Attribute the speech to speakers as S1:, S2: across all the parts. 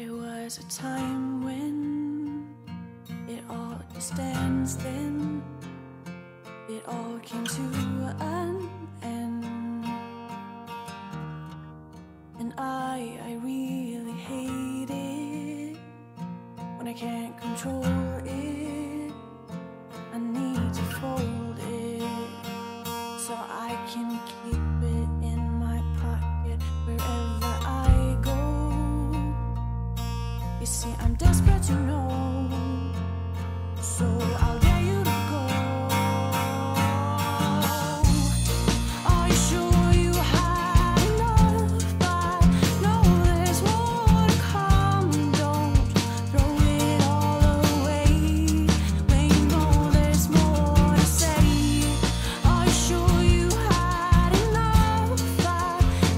S1: There was a time when it all stands then. It all came to an end. And I really hate it when I can't control it. I need to fold it so I can keep it in my pocket wherever I go. You see, I'm desperate to know, so I'll dare you to go. Are you sure you had enough? I know there's more to come. Don't throw it all away when you know there's more to say. Are you sure you had enough? I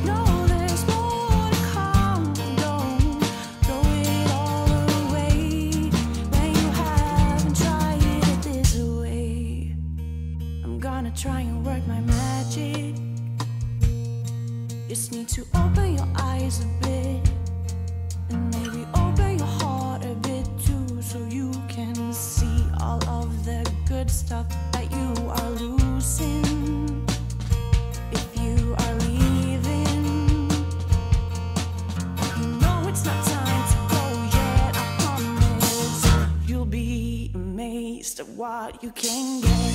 S1: know there's more to come. Don't throw it all away when you haven't tried it this way. I'm gonna try and work my magic. Just need to open your eyes a bit, and maybe open your heart a bit too, so you can see all of the good stuff that you are losing if you are leaving. You know it's not time to go yet, I promise. You'll be amazed at what you can get.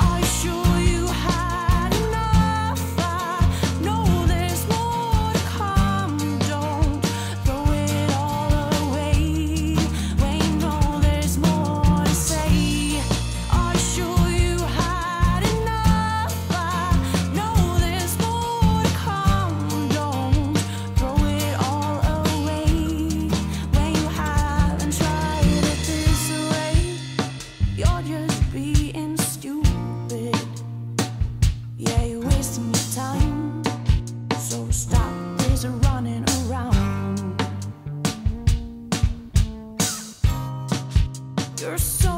S1: Are you sure you had enough? I know there's more to come. Don't throw it all away when you know there's more to say. Are you sure you had enough? I know there's more to come. Don't throw it all away when you haven't tried it this way. You're just being stupid. Yeah, you're wasting your time. So stop this running around. You're so